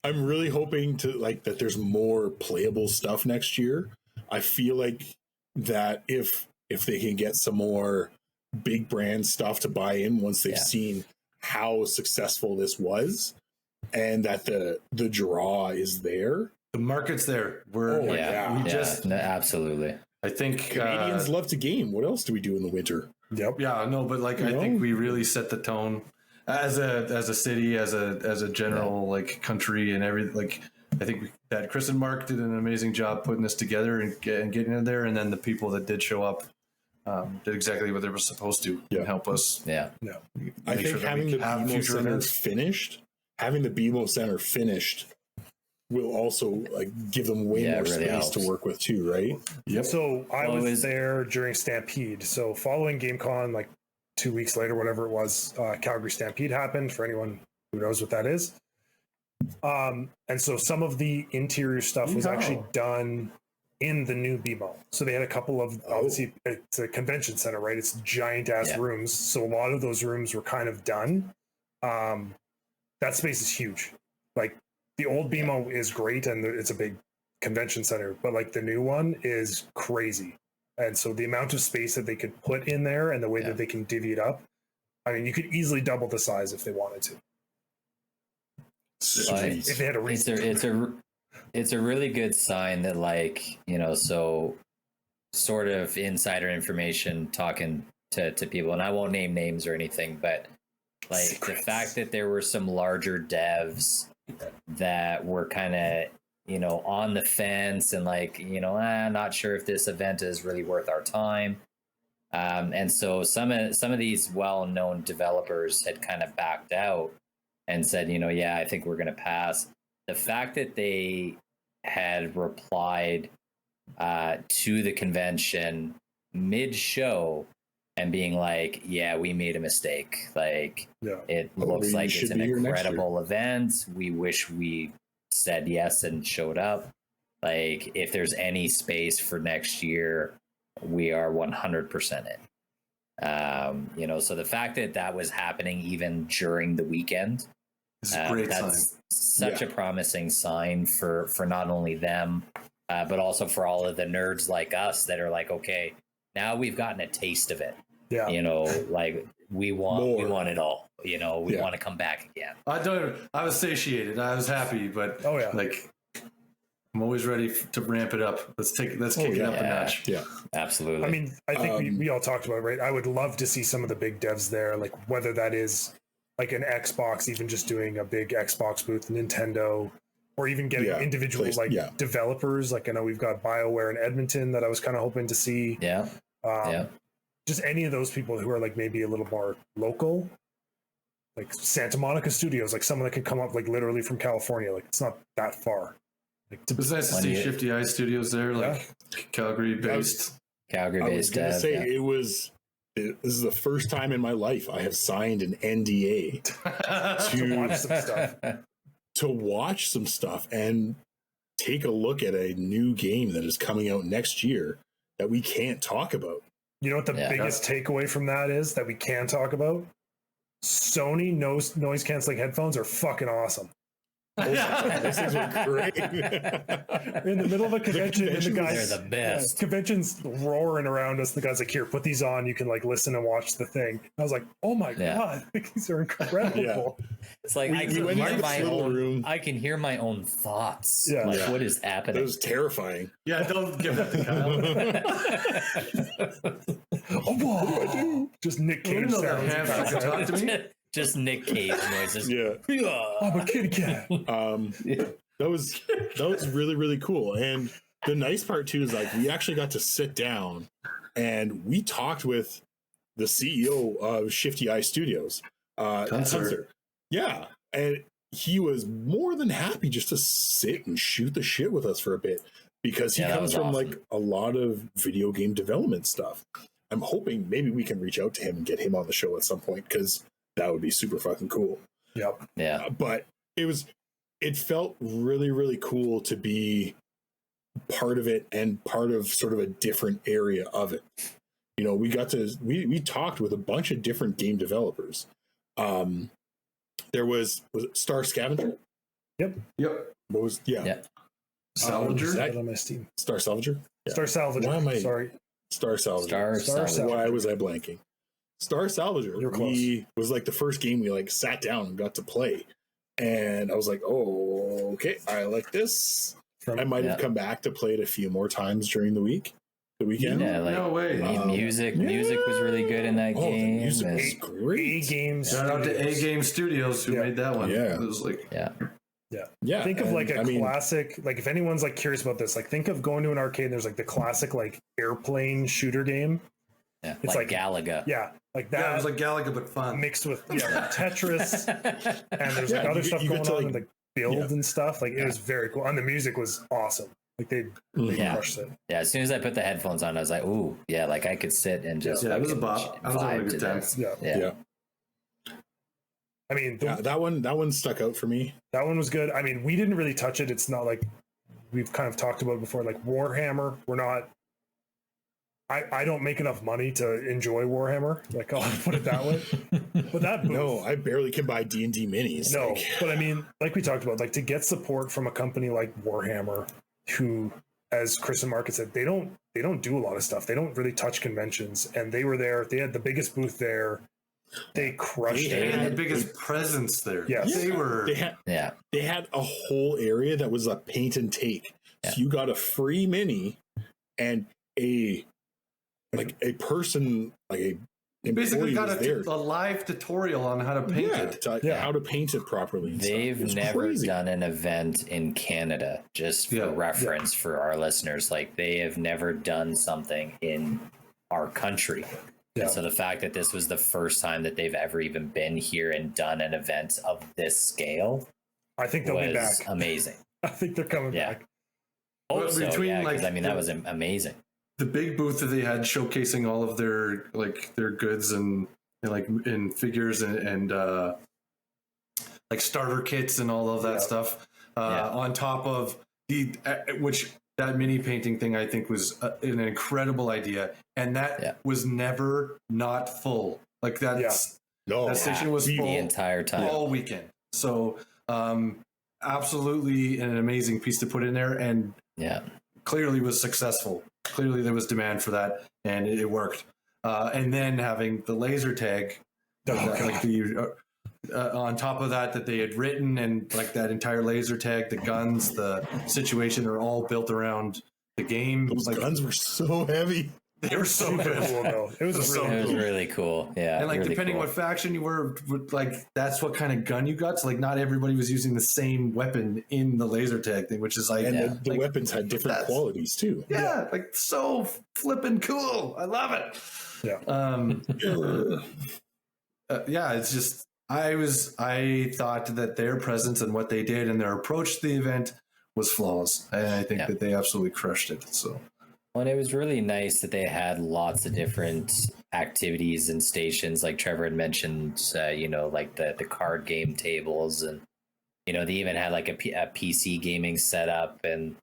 I'm really hoping to that there's more playable stuff next year. I feel like that if they can get some more big brand stuff to buy in once they've seen how successful this was, and that the draw is there. The market's there. Absolutely. I think Canadians love to game. What else do we do in the winter? Yep. Yeah, no, but I think we really set the tone as a city, as a general country and everything. I think that Chris and Mark did an amazing job putting this together and getting it there, and then the people that did show up did exactly what they were supposed to and help us. I think having the BMO Center finished will also give them way more really space helps to work with too, right? Yep. So I was there during Stampede. So following GameCon, 2 weeks later, whatever it was, Calgary Stampede happened, for anyone who knows what that is. And so some of the interior stuff was actually done in the new BMO. So they had a couple of, obviously it's a convention center, right? It's giant ass rooms. So a lot of those rooms were kind of done. That space is huge. The old BMO is great and it's a big convention center, but the new one is crazy. And so the amount of space that they could put in there and the way that they can divvy it up, I mean, you could easily double the size if they wanted to. If they had a reason. It's a really good sign that so sort of insider information talking to people, and I won't name names or anything, but the fact that there were some larger devs that were kind of on the fence and I'm not sure if this event is really worth our time, and so some of these well-known developers had kind of backed out, and said, yeah, I think we're going to pass. The fact that they had replied to the convention mid-show and being like, yeah, we made a mistake. Like, it looks like it's an incredible event. We wish we said yes and showed up. Like, if there's any space for next year, we are 100% in. So the fact that was happening even during the weekend, it's a great sign. Such a promising sign for not only them, but also for all of the nerds like us that are like, okay, now we've gotten a taste of it. Yeah. Like we want it all. We want to come back again. I was satiated. I was happy, but like, I'm always ready to ramp it up. Let's kick it up a notch. Yeah, absolutely. I mean, I think we all talked about it, right? I would love to see some of the big devs there, like whether that is like an Xbox, even just doing a big Xbox booth, Nintendo, or even getting individual developers. Like I know we've got BioWare in Edmonton that I was kind of hoping to see. Yeah. Just any of those people who are like maybe a little more local, like Santa Monica Studios, like someone that could come up like literally from California. Like it's not that far. Like it was nice to see Shifty Eye Studios there, like Calgary based. Calgary based. I was gonna say this is the first time in my life I have signed an NDA to watch some stuff. To watch some stuff and take a look at a new game that is coming out next year that we can't talk about. You know what the biggest takeaway from that is that we can talk about? Sony noise canceling headphones are fucking awesome. Those things are great. In the middle of a convention, and the guys, they're the best. Convention's roaring around us. The guy's like, "Here, put these on. You can like listen and watch the thing." I was like, "Oh my god, these are incredible!" It's like I can hear my own thoughts. Yeah. Like what is happening? It was terrifying. Yeah, don't give that to Kyle. What do I do? Just Nick Cage sounds. Talk to me. Just Nick Cage noises. Yeah. I'm a kitty cat. That was really, really cool. And the nice part too is like we actually got to sit down and we talked with the CEO of Shifty Eye Studios. Hunter. Yeah. And he was more than happy just to sit and shoot the shit with us for a bit because he comes from like a lot of video game development stuff. I'm hoping maybe we can reach out to him and get him on the show at some point because that would be super fucking cool. Yep. Yeah. But it felt really, really cool to be part of it and part of sort of a different area of it. We talked with a bunch of different game developers. There was it Star Scavenger? Yep. What was Salvager? On my Steam. Star Salvager? Yeah. Star Salvager. Why am I sorry? Star Salvager. Star Salvager. Why was I blanking? Star Salvager was like the first game we like sat down and got to play. And I was like, oh, okay, I like this. I might have come back to play it a few more times during the weekend. Yeah, like, no way. Music was really good in that game. The music was great. A-Games. Shout out to A-Game Studios who made that one. Yeah. It was like, Yeah. Think of like a classic, like if anyone's like curious about this, like think of going to an arcade and there's like the classic like airplane shooter game. Yeah, it's like Galaga. Yeah, like that. Yeah, it was like Galaga but fun. Mixed with Tetris, and there's like other stuff going on, and like build and stuff. Like it was very cool, and the music was awesome. Like they crushed it. Yeah, as soon as I put the headphones on, I was like, "Ooh, yeah!" Like I could sit and just it was a bop. I was having a good time. Yeah. I mean, that one stuck out for me. That one was good. I mean, we didn't really touch it. It's not like we've kind of talked about before. Like Warhammer, we're not. I don't make enough money to enjoy Warhammer. Like I'll put it that way. But that booth, no, I barely can buy D&D minis. No, but I mean, like we talked about, like to get support from a company like Warhammer, who, as Chris and Mark had said, they don't do a lot of stuff. They don't really touch conventions, and they were there. They had the biggest booth there. They crushed They it. had the biggest presence there. Yes. They were. They had a whole area that was a paint and take. So you got a free mini and a person, like a you basically got a live tutorial on how to paint it. How to paint it properly. They've never done an event in Canada, just for reference for our listeners. Like they have never done something in our country. Yeah. And so the fact that this was the first time that they've ever even been here and done an event of this scale, I think they'll be back. Amazing. I think they're coming back. Oh, But so, between, yeah, 'cause, like, I mean, that was amazing. The big booth that they had showcasing all of their their goods and like in figures and like starter kits and all of that stuff. On top of the which that mini painting thing, I think was an incredible idea, and that was never not full. Like that, that station was full the entire time, all weekend. So, absolutely an amazing piece to put in there, and clearly was successful. Clearly, there was demand for that, and it worked. And then having the laser tag, like the on top of that they had written, and like that entire laser tag, the guns, the situation are all built around the game. Those guns were so heavy. They were so good. Cool, though. It was really cool. Yeah, and like really depending cool. what faction you were, like that's what kind of gun you got. So like not everybody was using the same weapon in the laser tag thing, which is like, and the weapons had different qualities too. Yeah, like so flipping cool. I love it. Yeah. It's just I thought that their presence and what they did and their approach to the event was flawless, and I think that they absolutely crushed it. So. Well, and it was really nice that they had lots of different activities and stations, like Trevor had mentioned, like the card game tables, and, they even had like a PC gaming setup, and,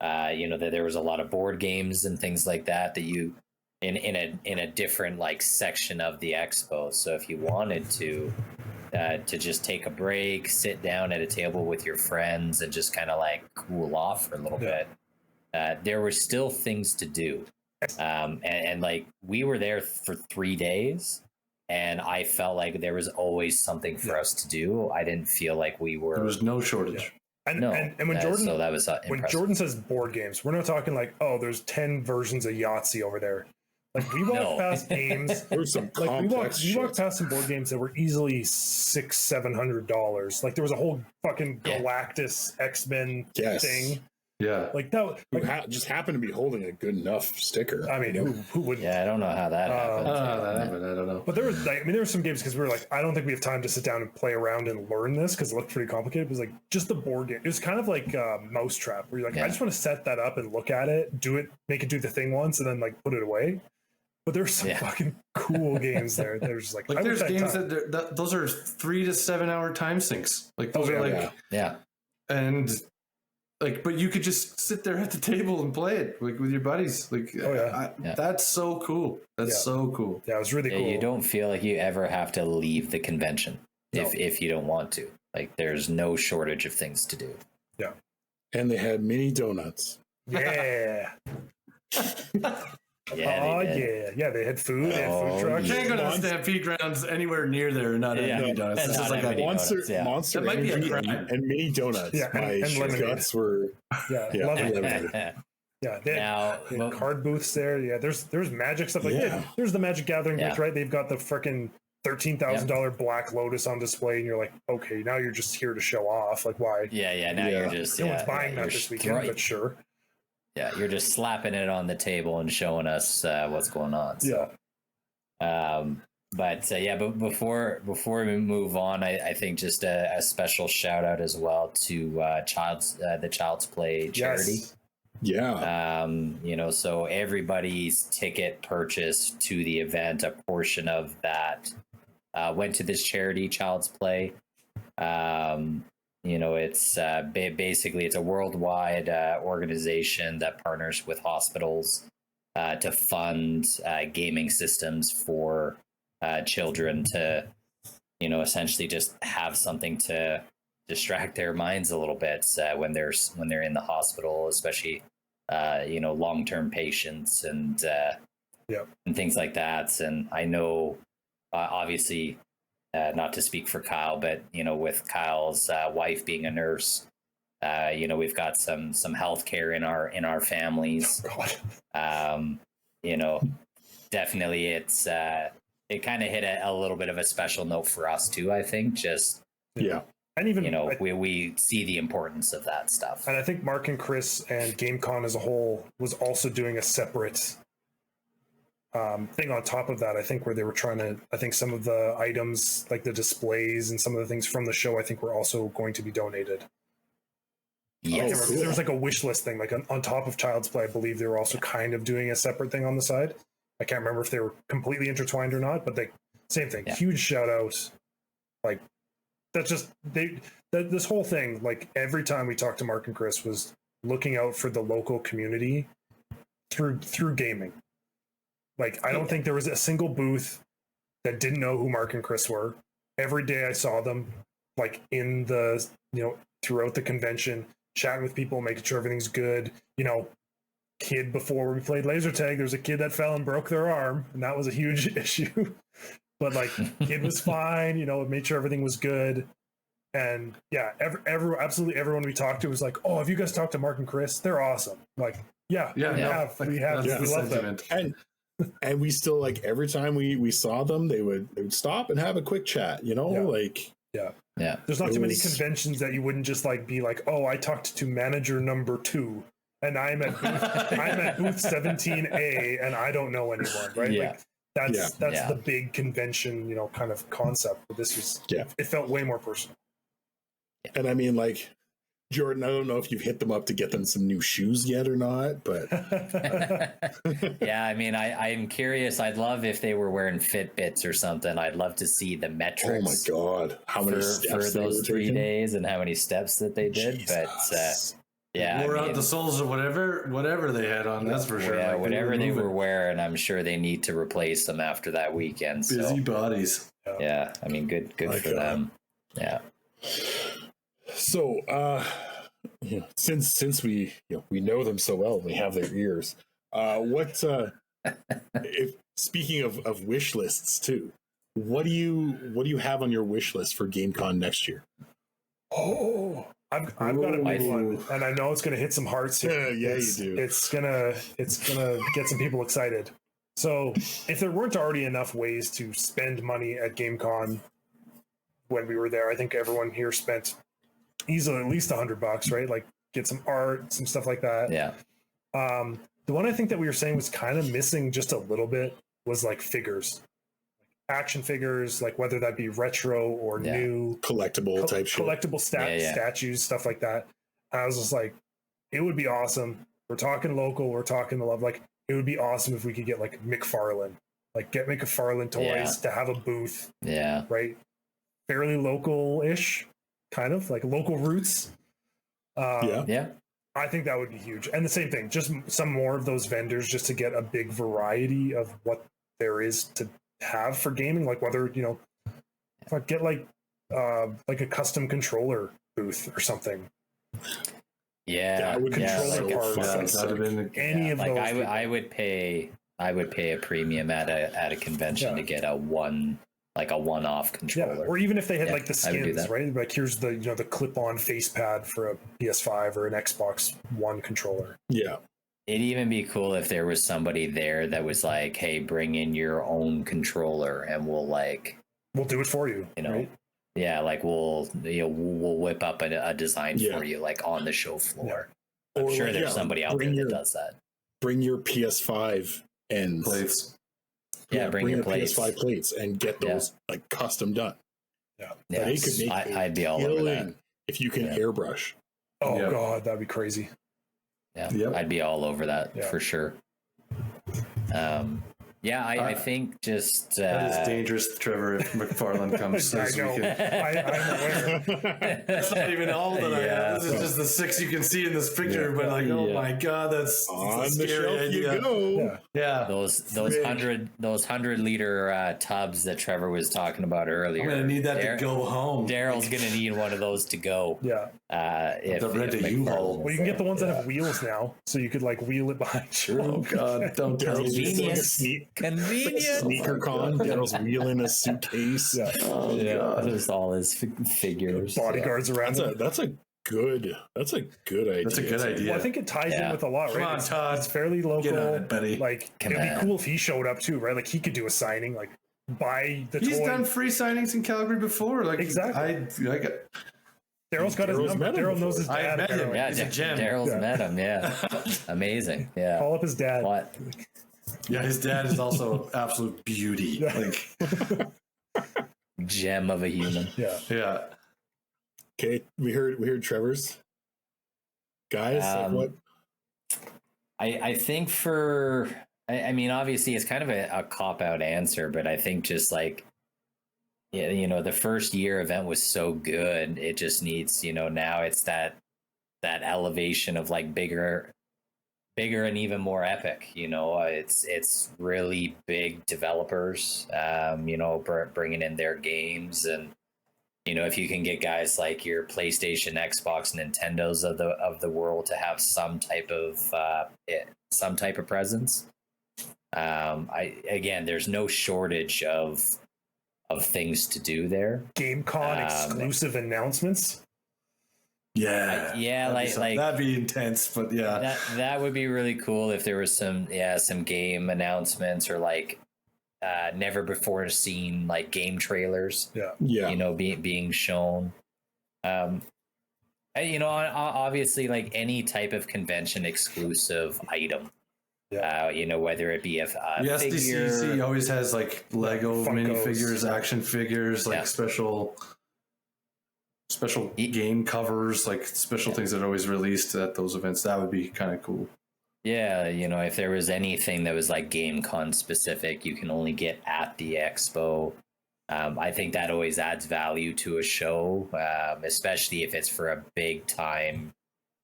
that there was a lot of board games and things like that you, in a different like section of the expo. So if you wanted to just take a break, sit down at a table with your friends and just kind of like cool off for a little bit, there were still things to do. And like we were there for 3 days, and I felt like there was always something for us to do. I didn't feel like we were. There was no shortage. And when Jordan, so that was when Jordan says board games, we're not talking like, oh, there's 10 versions of Yahtzee over there. Like we walked past games. There was some like we walked past some board games that were easily $600-700. Like there was a whole fucking Galactus X-Men thing. Yeah, like that. Like, just happened to be holding a good enough sticker. I mean, who wouldn't? Yeah, I don't know how that happened. I don't know. But there were some games because we were like, I don't think we have time to sit down and play around and learn this because it looked pretty complicated. It was like just the board game. It was kind of like Mousetrap, where you're like, I just want to set that up and look at it, do it, make it do the thing once, and then like put it away. But there's some fucking cool games there. There's like there's games that those are 3 to 7 hour time sinks. Like those are like and. Like, but you could just sit there at the table and play it like with your buddies. Like, that's so cool. That's so cool. Yeah, it was really cool. You don't feel like you ever have to leave the convention if you don't want to. Like, there's no shortage of things to do. Yeah, and they had mini donuts. Yeah. Yeah, they had food, they had food trucks. You can't go to the Stampede grounds anywhere near there and not have mini donuts. It's just like a Monster might be a Energy crime. and mini donuts. Yeah, and lemonade. Guts were lemonade. Yeah, they had card booths there. Yeah, there's magic stuff. Like there's the Magic Gathering booth, right? They've got the freaking $13,000 Black Lotus on display, and you're like, okay, now you're just here to show off. Like, why? Now you're just no one's buying that this weekend, but sure. Yeah, you're just slapping it on the table and showing us what's going on. So. But before we move on, I think just a special shout out as well to the Child's Play charity. Yes. Yeah. So everybody's ticket purchase to the event, a portion of that went to this charity, Child's Play. It's basically it's a worldwide organization that partners with hospitals to fund gaming systems for children to, essentially just have something to distract their minds a little bit when they're in the hospital, especially long-term patients and things like that. And I know, obviously. Not to speak for Kyle, but with Kyle's wife being a nurse, we've got some healthcare in our families. Definitely, it's it kind of hit a little bit of a special note for us too. I think and even we see the importance of that stuff. And I think Mark and Chris and GameCon as a whole was also doing a separate thing on top of that, I think, where they were trying to, I think some of the items, like the displays and some of the things from the show, I think were also going to be donated. Yes. There was like a wish list thing, like on top of Child's Play. I believe they were also kind of doing a separate thing on the side. I can't remember if they were completely intertwined or not, but same thing. Yeah. Huge shout out. Like, that's just, this whole thing, like every time we talked to Mark and Chris, was looking out for the local community through gaming. Like, I don't think there was a single booth that didn't know who Mark and Chris were. Every day I saw them, like, in the, throughout the convention, chatting with people, making sure everything's good. Kid, before we played laser tag, there's a kid that fell and broke their arm, and that was a huge issue. But, like, kid was fine, made sure everything was good. And yeah, absolutely everyone we talked to was like, "Oh, have you guys talked to Mark and Chris? They're awesome." Like, we have. We love them. And we still, like, every time we saw them, they would stop and have a quick chat, like. Yeah. There's not too many conventions that you wouldn't just like be like, "Oh, I talked to manager number 2 and I'm at booth 17A and I don't know anyone," right? Yeah. Like that's the big convention, kind of concept. But this was it felt way more personal. And I mean, like, Jordan, I don't know if you've hit them up to get them some new shoes yet or not, but yeah, I mean, I'm curious. I'd love if they were wearing Fitbits or something. I'd love to see the metrics. Oh my God, how many steps for those 3 days and how many steps that they did. Jesus. But yeah, wore out the soles of whatever they had on. That's for sure. Yeah, like whatever they were wearing, I'm sure they need to replace them after that weekend. Busy bodies. Yeah, I mean, good for them. Yeah. So, since we know them so well, we have their ears. Speaking of wish lists too, what do you have on your wish list for GameCon next year? Oh, I've got a big one, and I know it's going to hit some hearts here. Yeah, you do. It's gonna get some people excited. So, if there weren't already enough ways to spend money at GameCon when we were there, I think everyone here spent easily at least $100, right? Like, get some art, some stuff like that. Yeah. The one I think that we were saying was kind of missing just a little bit was like figures, like action figures, like whether that be retro or new collectible type shit. Collectible statues, stuff like that. And I was just like, it would be awesome. We're talking local, we're talking the love. Like, it would be awesome if we could get like McFarlane, like get McFarlane toys to have a booth. Yeah. Right. Fairly local-ish. Kind of like local roots. I think that would be huge. And the same thing, just some more of those vendors just to get a big variety of what there is to have for gaming. Like whether, get like a custom controller booth or something. Yeah. Controller parts. Any of those. I would pay a premium at a convention to get a one-off controller. Or even if they had like the skins, right? Like here's the the clip-on face pad for a PS5 or an Xbox One controller. Yeah. It'd even be cool if there was somebody there that was like, "Hey, bring in your own controller and we'll do it for you." Right? Yeah, like we'll whip up a design for you, like on the show floor. Yeah. I'm sure there's somebody out there that does that. Bring your PS5 ends. Plates. Yeah, bring your plates. PS5 plates and get those like custom done. Yeah, they could make I'd be all over that if you can airbrush. Oh God, that'd be crazy. Yeah, I'd be all over that for sure. I think just that is dangerous, Trevor. If McFarlane comes, I know. I'm aware. That's not even all that I have. This is just the 6 you can see in this picture. But like, oh my God, that's on a the scary shelf idea. you go. Yeah. Those 100-liter tubs that Trevor was talking about earlier. I'm gonna need that to go home. Daryl's gonna need one of those to go. Yeah. If U-Haul. Well, you can get the ones that have wheels now, so you could like wheel it behind you. Oh God, don't tell me. Convenient. Sneaker con. Daryl's wheeling a suitcase. Oh God. Just all his figures. Bodyguards around. That's a good idea. That's a good idea. Well, I think it ties in with a lot, right? Come on, Todd. It's fairly local. Get on it, buddy. Like, it'd be cool if he showed up too, right? Like, he could do a signing, like buy the He's toy. done free signings in Calgary before. Like, exactly. Daryl's got his number. Daryl knows his dad. I met him. Yeah, he's a gem. Daryl's met him. Yeah, amazing. Yeah, call up his dad. What? Yeah, his dad is also an absolute beauty. Like, Gem of a human. yeah. Okay, we heard Trevor's. Guys, like what? I think I mean, obviously it's kind of a cop-out answer, but I think just like, yeah, you know, the first year event was so good. It just needs, you know, now it's that elevation of like bigger and even more epic. You know, it's really big developers, you know, bringing in their games. And you know, if you can get guys like your PlayStation, Xbox, Nintendos of the world to have some type of presence, there's no shortage of things to do there. GameCon exclusive announcements. Yeah, that'd be intense, but yeah, that would be really cool if there was some game announcements or like never before seen like game trailers. Yeah. You know, being shown. You know, obviously, like any type of convention exclusive item. Yeah. You know, whether it be a the figure. SDCC always has like Lego Funkos. minifigures, action figures, like special game covers, like special things that are always released at those events. That would be kind of cool. Yeah, you know, if there was anything that was like GameCon specific, you can only get at the expo. I think that always adds value to a show, especially if it's for a big time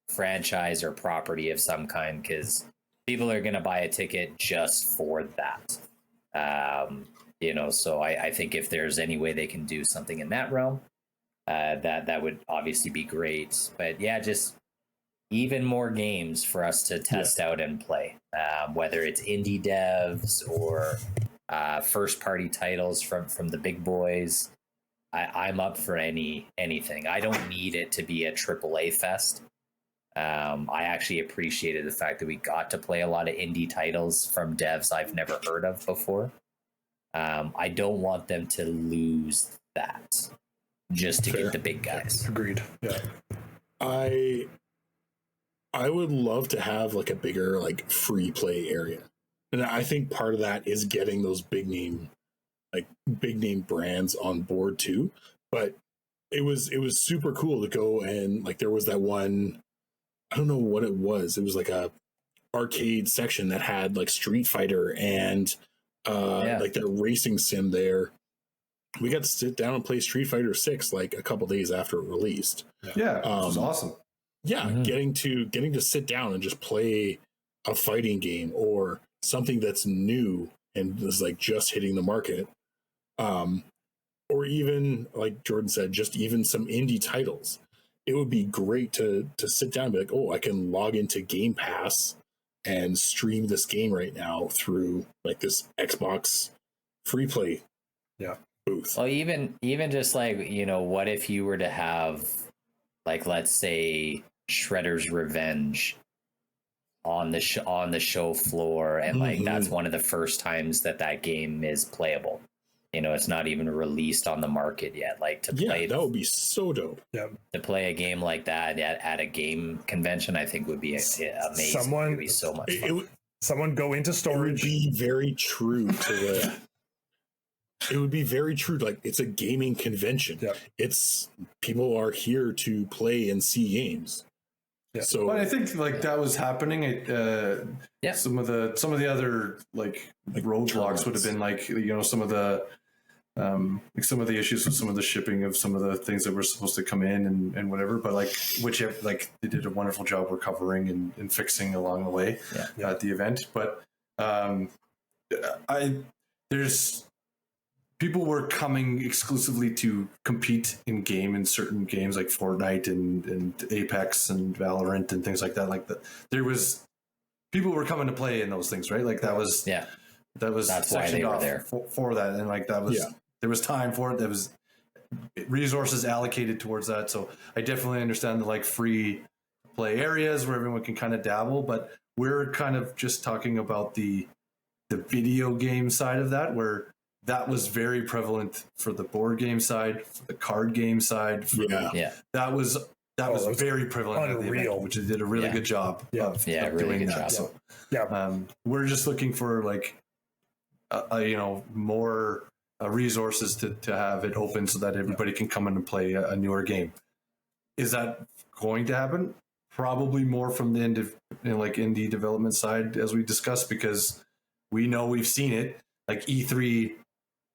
franchise or property of some kind, because people are going to buy a ticket just for that. You know, so I think if there's any way they can do something in that realm, that would obviously be great. But yeah, just even more games for us to test out and play, whether it's indie devs or first party titles from the big boys. I'm up for anything. I don't need it to be a AAA fest. I actually appreciated the fact that we got to play a lot of indie titles from devs I've never heard of before. I don't want them to lose that just to get the big guys. Agreed. Yeah. I would love to have like a bigger like free play area. And I think part of that is getting those big name brands on board too. But it was super cool to go and like there was that one, I don't know what it was. It was like a arcade section that had like Street Fighter and like their racing sim there. We got to sit down and play Street Fighter 6 like a couple days after it released. Yeah, which was awesome. Yeah, getting to sit down and just play a fighting game or something that's new and is like just hitting the market. Or even like Jordan said, just even some indie titles. It would be great to sit down and be like, oh, I can log into Game Pass and stream this game right now through like this Xbox free play booth. Well, even just like, you know, what if you were to have like, let's say Shredder's Revenge on the show floor, and like that's one of the first times that game is playable. You know, it's not even released on the market yet. Like to play, that would be so dope. Yeah. To play a game like that at a game convention, I think would be amazing. It would be so much fun. Someone go into storage. It would be very true to the. It would be very true. Like it's a gaming convention. Yep. It's people are here to play and see games. Yeah. So, but I think like that was happening. Some of the other like roadblocks would have been like, you know, some of the some of the issues with some of the shipping of some of the things that were supposed to come in and whatever. But like like they did a wonderful job recovering and fixing along the way at the event. But people were coming exclusively to compete in certain games like Fortnite and Apex and Valorant and things like that. Like people were coming to play in those things, right? Like that's why they were there for that. And like there was time for it. There was resources allocated towards that. So I definitely understand the like free play areas where everyone can kind of dabble, but we're kind of just talking about the video game side of that, where that was very prevalent for the board game side, for the card game side. That was that was very prevalent at the event, unreal. which they did a really good job of really doing good that. job. So, we're just looking for like, more resources to have it open so that everybody can come in and play a newer game. Is that going to happen? Probably more from the indie development side, as we discussed, because we know we've seen it. Like E3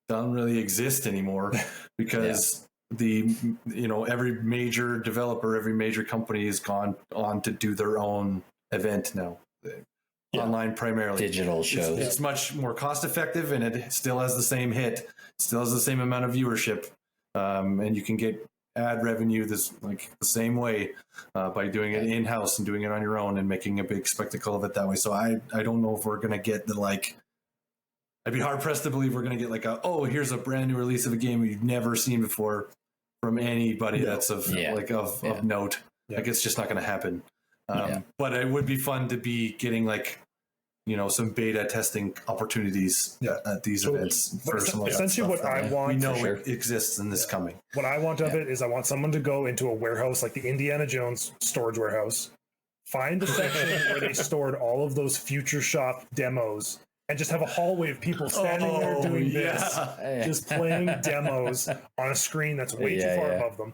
doesn't really exist anymore because every major developer, every major company has gone on to do their own event now. Online primarily. Digital shows. It's much more cost effective, and it still has the same hit, still has the same amount of viewership, and you can get ad revenue the same way by doing it in house and doing it on your own and making a big spectacle of it that way. So I don't know if we're gonna get the I'd be hard pressed to believe we're gonna get here's a brand new release of a game you've never seen before from anybody that's of note. Like it's just not gonna happen. But it would be fun to be getting some beta testing opportunities at these events. Essentially, what I want, we know it exists and this coming. What I want of it is I want someone to go into a warehouse like the Indiana Jones storage warehouse, find the section where they stored all of those Future Shop demos, and just have a hallway of people standing there doing this, just playing demos on a screen that's way too far above them.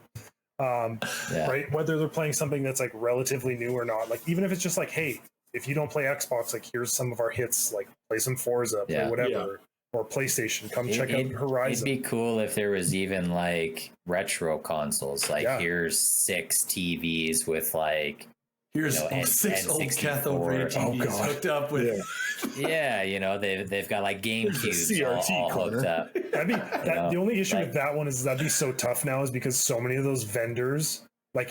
Right? Whether they're playing something that's relatively new or not, even if it's just hey, if you don't play Xbox, here's some of our hits, play some Forza, play whatever, or PlayStation, come check out Horizon. It'd be cool if there was even retro consoles, here's 6 TVs with here's 6 old cathode ray TVs hooked up with they've got GameCubes all hooked up. The only issue with that one is that'd be so tough now is because so many of those vendors,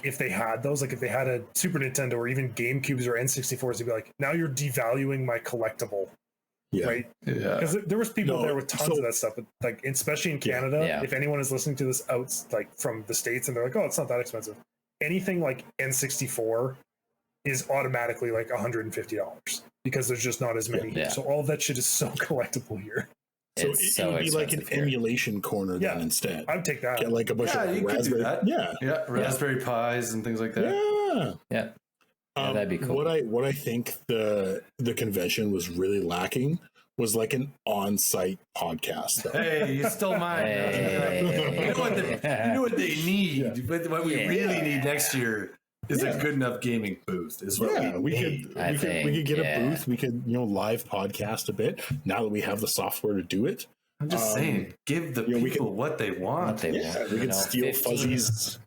if they had those, if they had a Super Nintendo or even GameCubes or N64s, they'd be now you're devaluing my collectible. Right? Yeah. Because there was people there with tons of that stuff, but especially in Canada, if anyone is listening to this out from the States and they're it's not that expensive. Anything N64 is automatically $150 because there's just not as many here. So all of that shit is so collectible here. So it would be an emulation corner then instead. I would take that. Get a bunch of raspberry. Raspberry Pis and things like that. That'd be cool. What I think the convention was really lacking was an on-site podcast. Though. Hey, you stole mine. You know what they need. What we really need next year is a good enough gaming booth. Is what we could get a booth. We could live podcast a bit now that we have the software to do it. I'm just saying, give the people what they want. We could steal Fuzzy's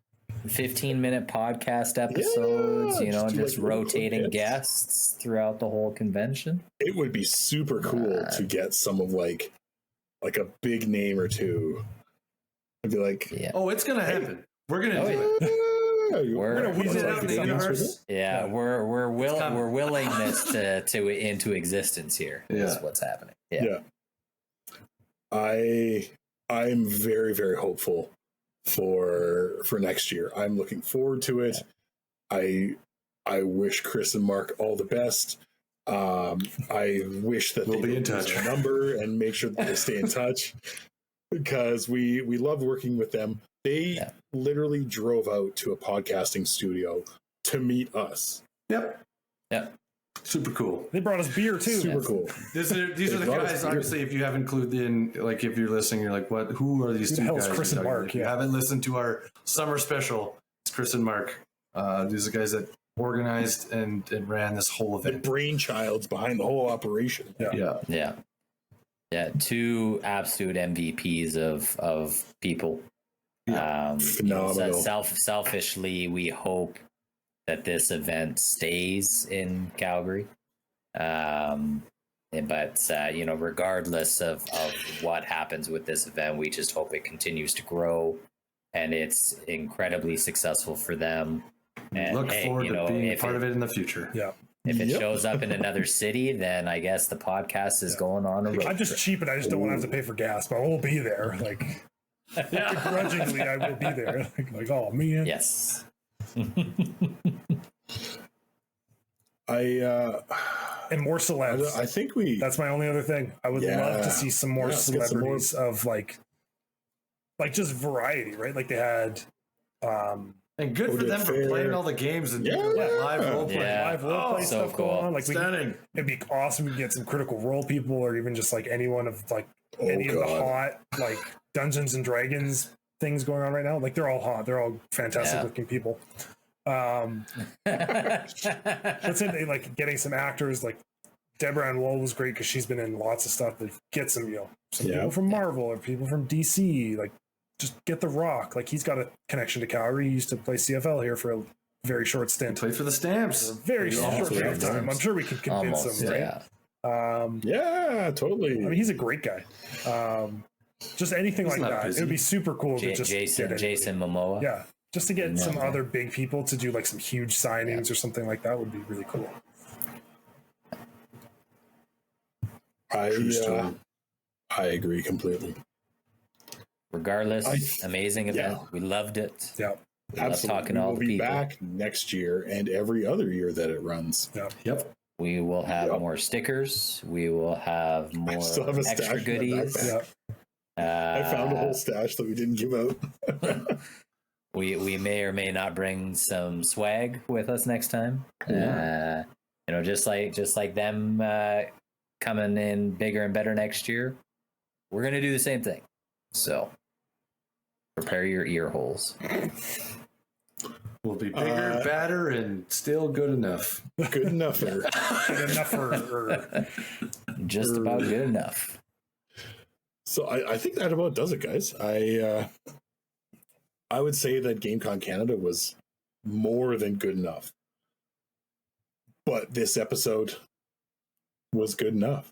15-minute podcast episodes. Just rotating guests throughout the whole convention. It would be super cool to get some of a big name or two. I'd be oh, it's gonna happen. We're gonna do it. We're gonna weasel out the universe. We're willing this to into existence here. Is what's happening. I'm very, very hopeful for next year. I'm looking forward to it. I wish Chris and Mark all the best. I wish that we'll be in touch. Their number and make sure that they stay in touch because we love working with them. They literally drove out to a podcasting studio to meet us. Yep. Super cool. They brought us beer too. Super cool. These are the guys. Obviously, if you haven't clued in, if you're listening, you're what? Who are these two guys? Chris and Mark. If you haven't listened to our summer special, it's Chris and Mark. These are guys that organized and ran this whole event. The brainchilds behind the whole operation. Yeah. 2 absolute MVPs of people. Phenomenal. Selfishly, we hope that this event stays in Calgary. But regardless of what happens with this event, we just hope it continues to grow and it's incredibly successful for them. And look forward to being a part of it in the future. Yeah. If it shows up in another city, then I guess the podcast is going on a road I'm just cheap and I just don't want to have to pay for gas, but I will be there. Begrudgingly, I will be there. Oh man. Yes. And more celebs. I think that's my only other thing. I would love to see some more celebrities of just variety, right? They had And good for them for playing all the games and doing live role play. Live role play stuff cool. going on. Like Stunning. it'd be awesome. We can get some Critical Role people, or even just like anyone of like any of the hot like Dungeons and Dragons things going on right now. Like they're all hot. They're all fantastic looking people. That's it. Like getting some actors like Deborah Ann Woll was great because she's been in lots of stuff. But get some, some people from Marvel or people from DC. Like just get The Rock. Like he's got a connection to Calgary. He used to play CFL here for a very short stint. Played for the Stamps. Very short period of time. I'm sure we can convince him, right? Yeah, totally. I mean, he's a great guy. Just anything like that. Busy. It would be super cool to just Jason Momoa. Yeah, just to get some other big people to do like some huge signings or something like that would be really cool. I agree completely. Regardless, amazing event. Yeah. We loved it. Yeah, absolutely. Talking to all the people. We'll be back next year and every other year that it runs. Yeah. Yep. We will have more stickers. We will have more extra goodies. I found a whole stash that we didn't give out. we may or may not bring some swag with us next time. Just like them coming in bigger and better next year. We're gonna do the same thing. So prepare your ear holes. We'll be bigger, badder, and still good enough. Good enough. Good enough just about good enough. So I think that about does it, guys. I would say that GameCon Canada was more than good enough. But this episode was good enough.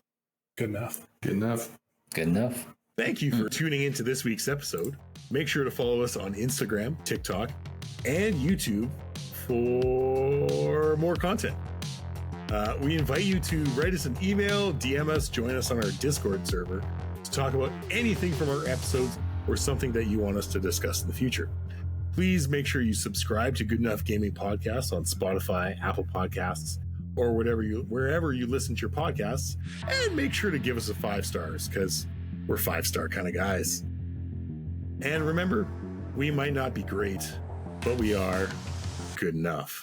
Good enough. Good enough. Good enough. Thank you for tuning into this week's episode. Make sure to follow us on Instagram, TikTok, and YouTube for more content. We invite you to write us an email, DM us, join us on our Discord server to talk about anything from our episodes or something that you want us to discuss in the future. Please make sure you subscribe to Good Enough Gaming Podcast on Spotify, Apple Podcasts, or wherever you listen to your podcasts, and make sure to give us a 5 stars because we're 5-star kind of guys. And remember, we might not be great, but we are good enough.